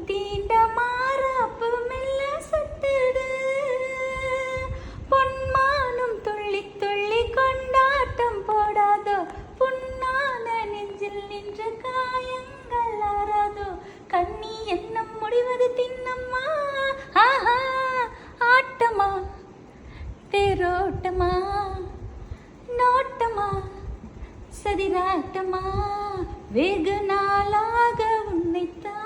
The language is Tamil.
தீண்ட மாறாப்பு மெல்ல சுத்துது. பொன்மானும் துள்ளி துள்ளி கொண்டாட்டம் போடாதோ, புண்ணான நெஞ்சில் நின்ற காயங்கள் ஆறாதோ. கண்ணி எண்ணம் முடிவது தின்னம்மா, ஆஹா ஆட்டமா தேரோட்டமா நோட்டமா சதிராட்டமா. வெகு நாளாக உன்னைத்தான்